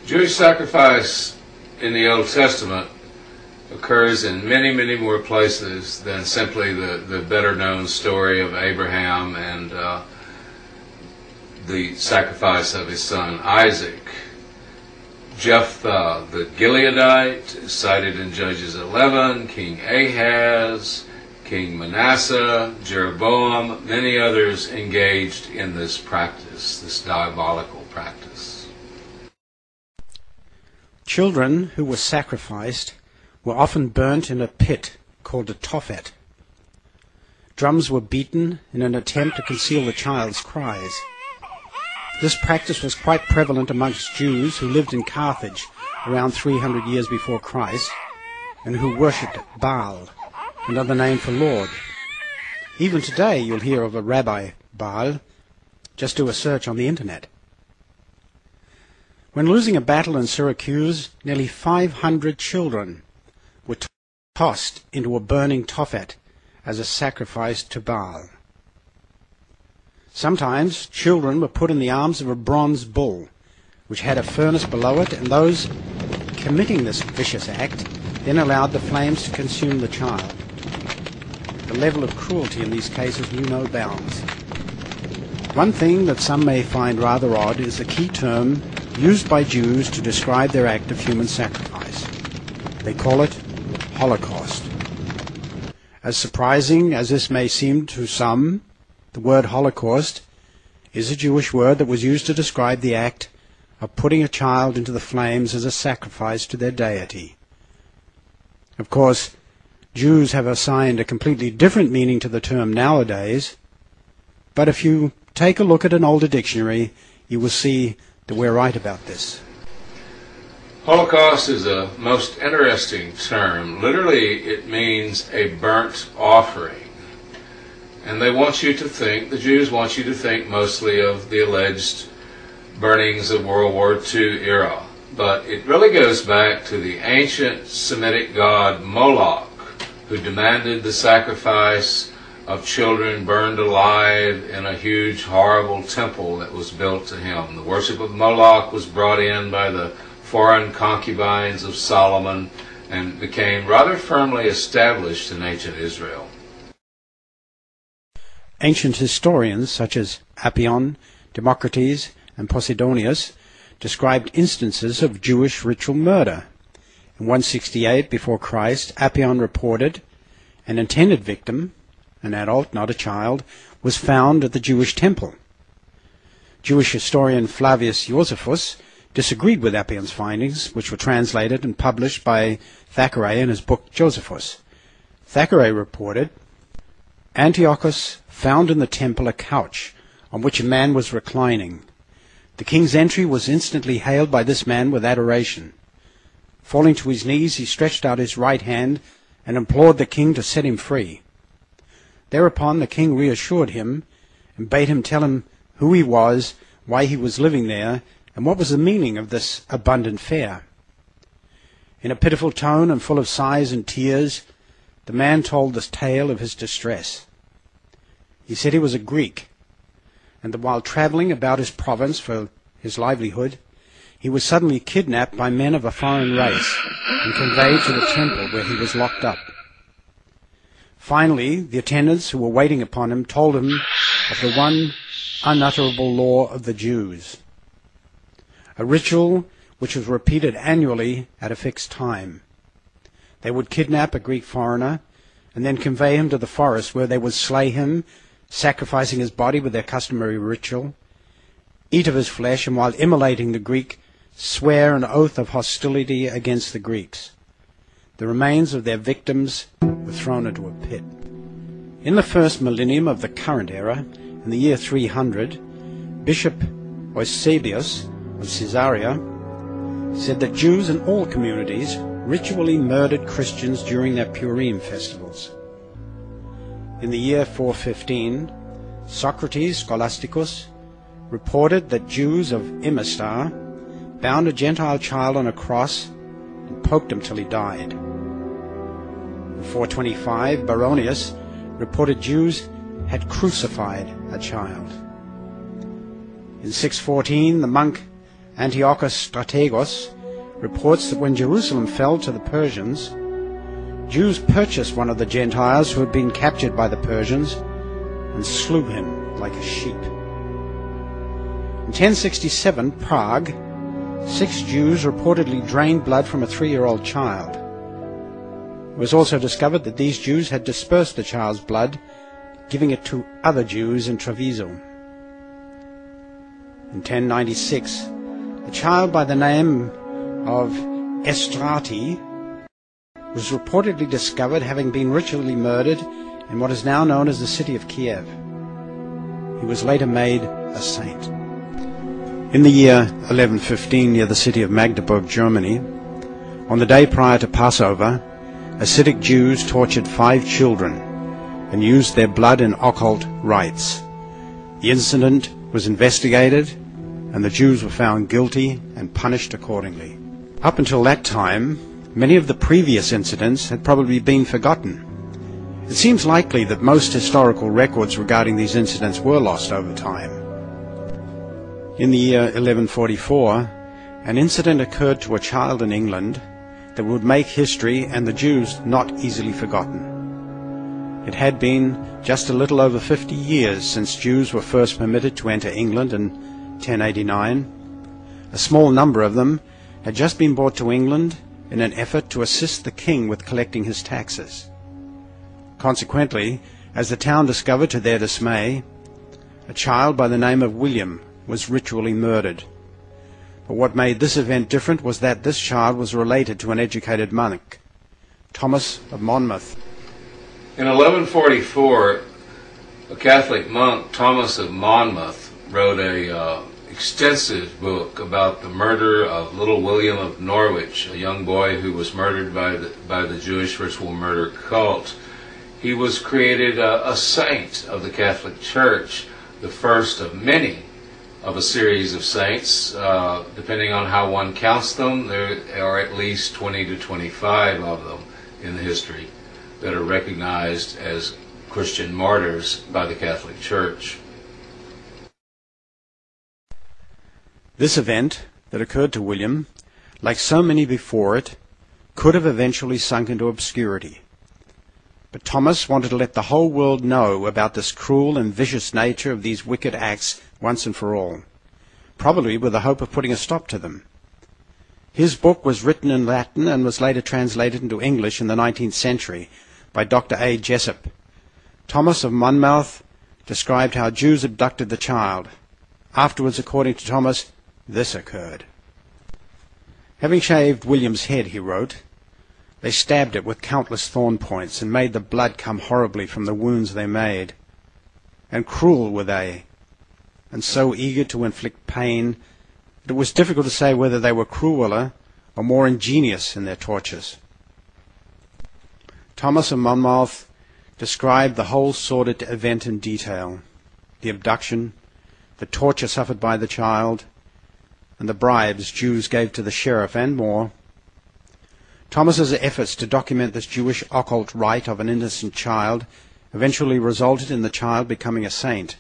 Jewish sacrifice in the Old Testament occurs in many, many more places than simply the better-known story of Abraham and the sacrifice of his son Isaac. Jephthah the Gileadite is cited in Judges 11, King Ahaz, King Manasseh, Jeroboam, many others engaged in this practice, this diabolical practice. Children who were sacrificed were often burnt in a pit called a tophet. Drums were beaten in an attempt to conceal the child's cries. This practice was quite prevalent amongst Jews who lived in Carthage around 300 years before Christ and who worshipped Baal, another name for Lord. Even today you'll hear of a Rabbi Baal. Just do a search on the internet. When losing a battle in Syracuse, nearly 500 children were tossed into a burning tophet as a sacrifice to Baal. Sometimes children were put in the arms of a bronze bull, which had a furnace below it, and those committing this vicious act then allowed the flames to consume the child. The level of cruelty in these cases knew no bounds. One thing that some may find rather odd is the key term used by Jews to describe their act of human sacrifice. They call it Holocaust. As surprising as this may seem to some, the word Holocaust is a Jewish word that was used to describe the act of putting a child into the flames as a sacrifice to their deity. Of course, Jews have assigned a completely different meaning to the term nowadays, but if you take a look at an older dictionary, you will see that we're right about this. Holocaust is a most interesting term. Literally, it means a burnt offering. And they want you to think, the Jews want you to think mostly of the alleged burnings of World War II era. But it really goes back to the ancient Semitic god Moloch, who demanded the sacrifice of children burned alive in a huge, horrible temple that was built to him. The worship of Moloch was brought in by the foreign concubines of Solomon and became rather firmly established in ancient Israel. Ancient historians such as Appian, Democritus, and Posidonius described instances of Jewish ritual murder. In 168 before Christ, Appian reported an intended victim, an adult, not a child, was found at the Jewish temple. Jewish historian Flavius Josephus disagreed with Appian's findings, which were translated and published by Thackeray in his book Josephus. Thackeray reported, Antiochus found in the temple a couch on which a man was reclining. The king's entry was instantly hailed by this man with adoration. Falling to his knees, he stretched out his right hand and implored the king to set him free. Thereupon the king reassured him and bade him tell him who he was, why he was living there, and what was the meaning of this abundant fare. In a pitiful tone and full of sighs and tears, the man told the tale of his distress. He said he was a Greek, and that while traveling about his province for his livelihood, he was suddenly kidnapped by men of a foreign race and conveyed to the temple where he was locked up. Finally, the attendants who were waiting upon him told him of the one unutterable law of the Jews, a ritual which was repeated annually at a fixed time. They would kidnap a Greek foreigner and then convey him to the forest where they would slay him, sacrificing his body with their customary ritual, eat of his flesh, and while immolating the Greek, swear an oath of hostility against the Greeks. The remains of their victims were thrown into a pit. In the first millennium of the current era, in the year 300, Bishop Eusebius of Caesarea said that Jews in all communities ritually murdered Christians during their Purim festivals. In the year 415, Socrates Scholasticus reported that Jews of Imistar bound a Gentile child on a cross and poked him till he died. In 425, Baronius reported Jews had crucified a child. In 614, the monk Antiochus Strategos reports that when Jerusalem fell to the Persians, Jews purchased one of the Gentiles who had been captured by the Persians and slew him like a sheep. In 1067, Prague, 6 Jews reportedly drained blood from a 3-year-old child. It was also discovered that these Jews had dispersed the child's blood, giving it to other Jews in Treviso. In 1096, a child by the name of Estrati was reportedly discovered having been ritually murdered in what is now known as the city of Kiev. He was later made a saint. In the year 1115, near the city of Magdeburg, Germany, on the day prior to Passover, Hasidic Jews tortured 5 children and used their blood in occult rites. The incident was investigated, and the Jews were found guilty and punished accordingly. Up until that time, many of the previous incidents had probably been forgotten. It seems likely that most historical records regarding these incidents were lost over time. In the year 1144, an incident occurred to a child in England that would make history and the Jews not easily forgotten. It had been just a little over 50 years since Jews were first permitted to enter England in 1089. A small number of them had just been brought to England in an effort to assist the king with collecting his taxes. Consequently, as the town discovered to their dismay, a child by the name of William was ritually murdered. But what made this event different was that this child was related to an educated monk, Thomas of Monmouth. In 1144, a Catholic monk, Thomas of Monmouth, wrote a extensive book about the murder of little William of Norwich, a young boy who was murdered by the Jewish ritual murder cult. He was created a saint of the Catholic Church, the first of many of a series of saints. Depending on how one counts them, there are at least 20 to 25 of them in the history that are recognized as Christian martyrs by the Catholic Church. This event that occurred to William, like so many before it, could have eventually sunk into obscurity. But Thomas wanted to let the whole world know about this cruel and vicious nature of these wicked acts once and for all, probably with the hope of putting a stop to them. His book was written in Latin and was later translated into English in the 19th century by Dr. A. Jessup. Thomas of Monmouth described how Jews abducted the child. Afterwards, according to Thomas, this occurred. Having shaved William's head, he wrote, they stabbed it with countless thorn points and made the blood come horribly from the wounds they made. And cruel were they, and so eager to inflict pain that it was difficult to say whether they were crueler or more ingenious in their tortures. Thomas of Monmouth described the whole sordid event in detail: the abduction, the torture suffered by the child, and the bribes Jews gave to the sheriff, and more. Thomas's efforts to document this Jewish occult rite of an innocent child eventually resulted in the child becoming a saint.